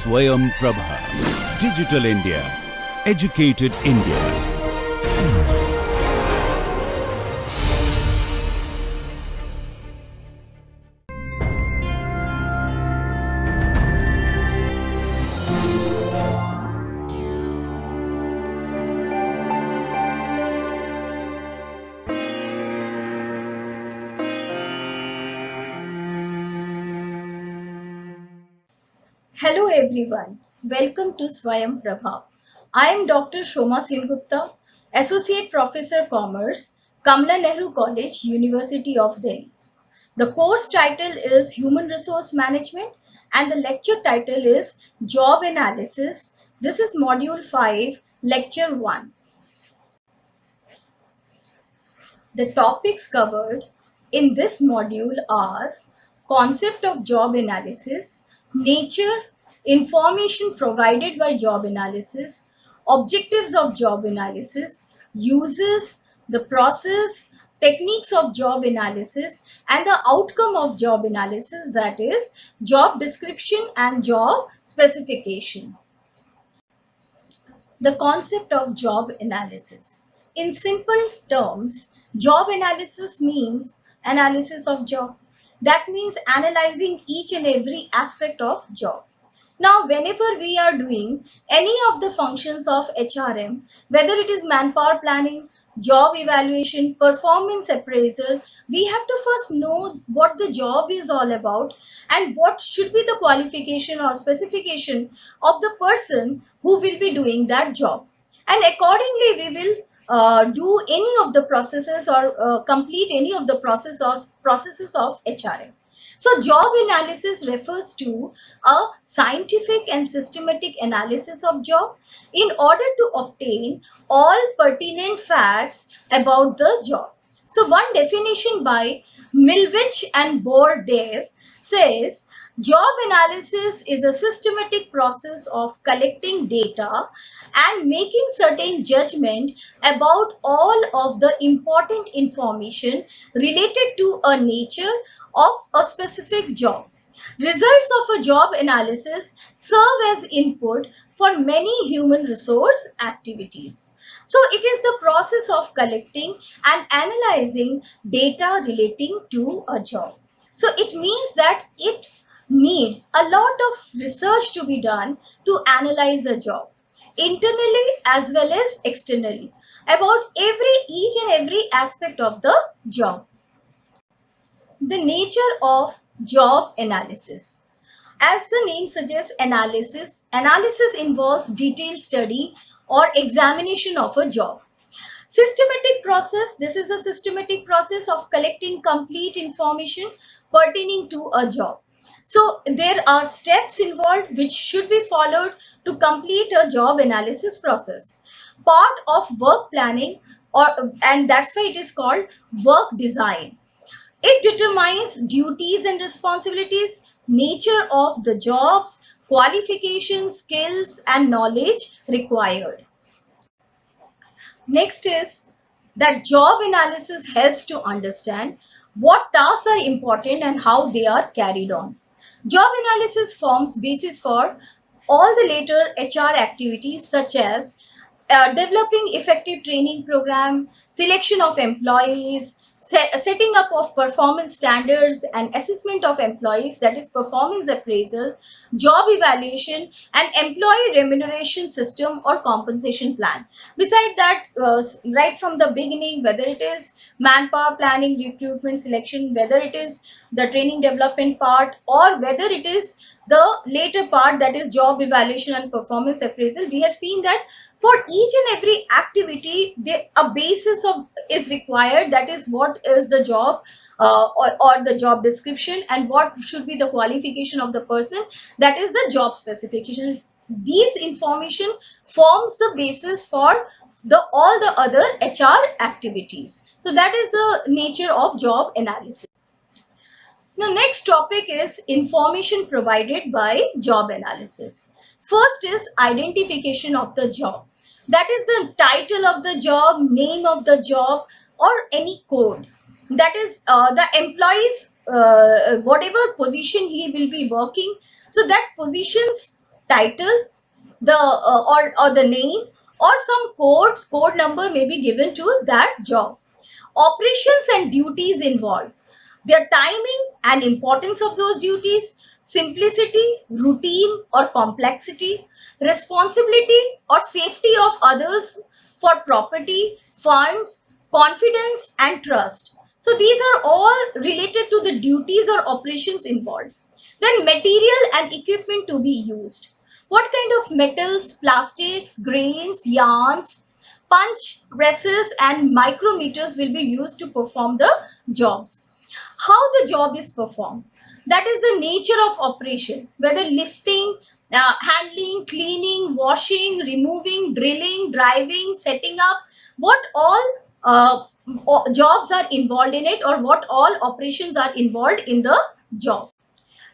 Swayam Prabha. Digital India. Educated India. Hello everyone, welcome to Swayam Prabha. I am Dr. Shoma Singupta, Associate Professor Commerce, Kamla Nehru College, University of Delhi. The course title is Human Resource Management and the lecture title is Job Analysis. This is Module 5, Lecture 1. The topics covered in this module are concept of job analysis, nature, information provided by job analysis, objectives of job analysis, uses, the process, techniques of job analysis, and the outcome of job analysis, that is job description and job specification. The concept of job analysis. In simple terms, job analysis means analysis of job. That means analyzing each and every aspect of job. Now, whenever we are doing any of the functions of HRM, whether it is manpower planning, job evaluation, performance appraisal, we have to first know what the job is all about and what should be the qualification or specification of the person who will be doing that job. And accordingly, we will do any of the processes or complete any of the processes of HRM. So job analysis refers to a scientific and systematic analysis of job in order to obtain all pertinent facts about the job. So one definition by Milvich and Bordev says job analysis is a systematic process of collecting data and making certain judgment about all of the important information related to a nature of a specific job. Results of a job analysis serve as input for many human resource activities. So it is the process of collecting and analyzing data relating to a job. So it means that it needs a lot of research to be done to analyze a job, internally as well as externally, about each and every aspect of the job. The nature of job analysis. As the name suggests, analysis involves detailed study or examination of a job. Systematic process, this is a systematic process of collecting complete information pertaining to a job. So there are steps involved which should be followed to complete a job analysis process. Part of work planning, and that's why it is called work design. It determines duties and responsibilities, nature of the jobs, qualifications, skills, and knowledge required. Next is that job analysis helps to understand what tasks are important and how they are carried on. Job analysis forms basis for all the later HR activities such as developing effective training program, selection of employees, setting up of performance standards and assessment of employees, that is performance appraisal, job evaluation, and employee remuneration system or compensation plan. Beside that, right from the beginning, whether it is manpower planning, recruitment, selection, whether it is the training development part, or whether it is the later part, that is job evaluation and performance appraisal, we have seen that for each and every activity a basis of is required, that is what is the job or the job description and what should be the qualification of the person, that is the job specification. These information forms the basis for all the other HR activities. So that is the nature of job analysis. The next topic is information provided by job analysis. First is identification of the job. That is the title of the job, name of the job, or any code. That is the employee's whatever position he will be working. So that position's title, the or the name, or some code number may be given to that job. Operations and duties involved, their timing and importance of those duties, simplicity, routine or complexity, responsibility or safety of others for property, funds, confidence and trust. So these are all related to the duties or operations involved. Then material and equipment to be used. What kind of metals, plastics, grains, yarns, punch presses and micrometers will be used to perform the jobs. How the job is performed, that is the nature of operation, whether lifting, handling, cleaning, washing, removing, drilling, driving, setting up, what all jobs are involved in it, or what all operations are involved in the job.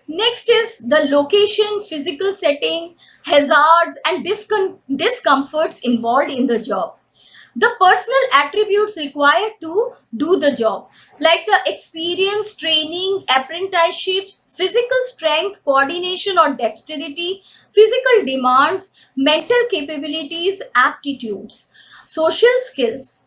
Next is the location, physical setting, hazards and discomforts involved in the job. The personal attributes required to do the job, like experience, training, apprenticeship, physical strength, coordination or dexterity, physical demands, mental capabilities, aptitudes, social skills.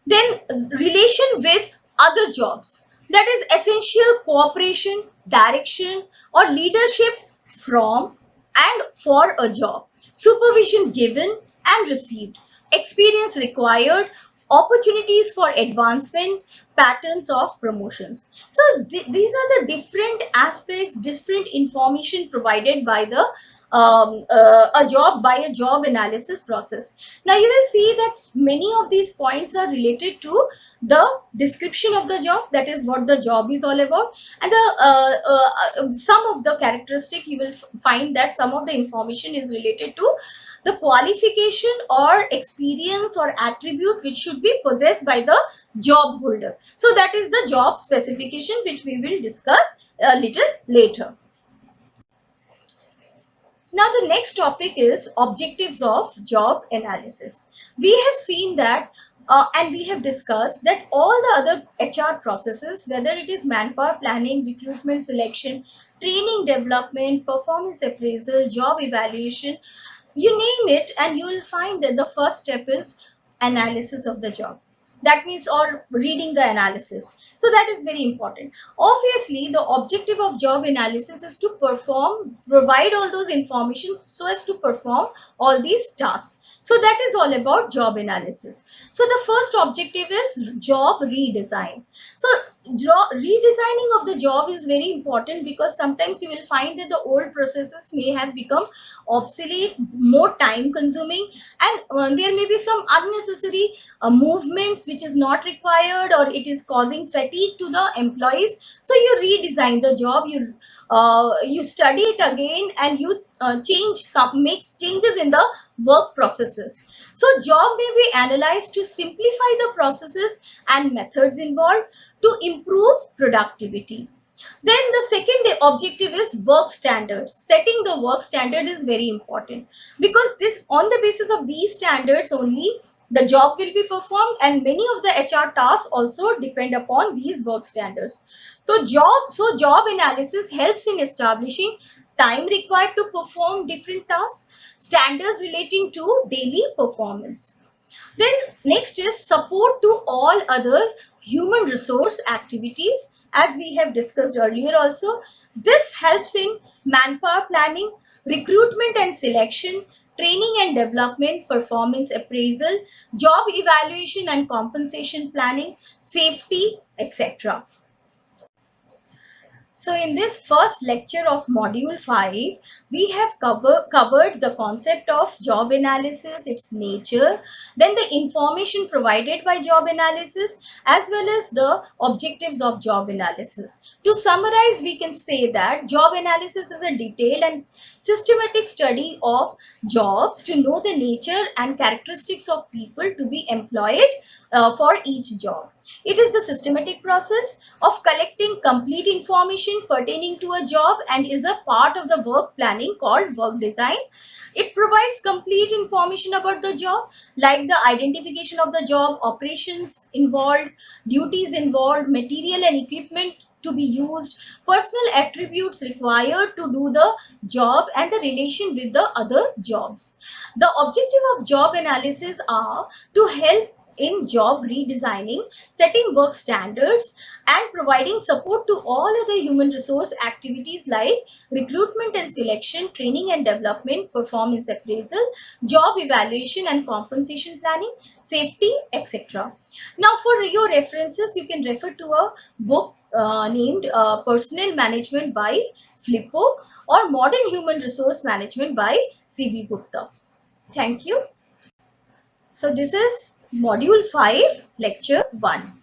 Then relation with other jobs, that is essential cooperation, direction or leadership from and for a job, supervision given and received, experience required, opportunities for advancement, patterns of promotions. So these are the different aspects, different information provided by the a job, by a job analysis process. Now you will see that many of these points are related to the description of the job, that is what the job is all about, and the some of the characteristic you will find that some of the information is related to the qualification or experience or attribute which should be possessed by the job holder. So that is the job specification, which we will discuss a little later. Now, the next topic is objectives of job analysis. We have seen that and we have discussed that all the other HR processes, whether it is manpower planning, recruitment selection, training development, performance appraisal, job evaluation, you name it, and you will find that the first step is analysis of the job. That means, or reading the analysis. So that is very important. Obviously, the objective of job analysis is to provide all those information so as to perform all these tasks. So that is all about job analysis. So the first objective is job redesign. So redesigning of the job is very important, because sometimes you will find that the old processes may have become obsolete, more time consuming, and there may be some unnecessary movements which is not required, or it is causing fatigue to the employees. So you redesign the job, you study it again, and you makes changes in the work processes. So job may be analyzed to simplify the processes and methods involved to improve productivity. Then the second objective is work standards. Setting the work standards is very important, because this, on the basis of these standards only, the job will be performed, and many of the HR tasks also depend upon these work standards. So job analysis helps in establishing time required to perform different tasks, standards relating to daily performance. Then next is support to all other human resource activities, as we have discussed earlier also. This helps in manpower planning, recruitment and selection, training and development, performance appraisal, job evaluation and compensation planning, safety, etc. So in this first lecture of module 5, we have covered the concept of job analysis, its nature, then the information provided by job analysis, as well as the objectives of job analysis. To summarize, we can say that job analysis is a detailed and systematic study of jobs to know the nature and characteristics of people to be employed for each job. It is the systematic process of collecting complete information pertaining to a job, and is a part of the work planning called work design. It provides complete information about the job, like the identification of the job, operations involved, duties involved, material and equipment to be used, personal attributes required to do the job, and the relation with the other jobs. The objective of job analysis are to help in job redesigning, setting work standards, and providing support to all other human resource activities like recruitment and selection, training and development, performance appraisal, job evaluation and compensation planning, safety, etc. Now, for your references, you can refer to a book named Personnel Management by Flippo or Modern Human Resource Management by C.B. Gupta. Thank you. So this is Module 5, Lecture 1.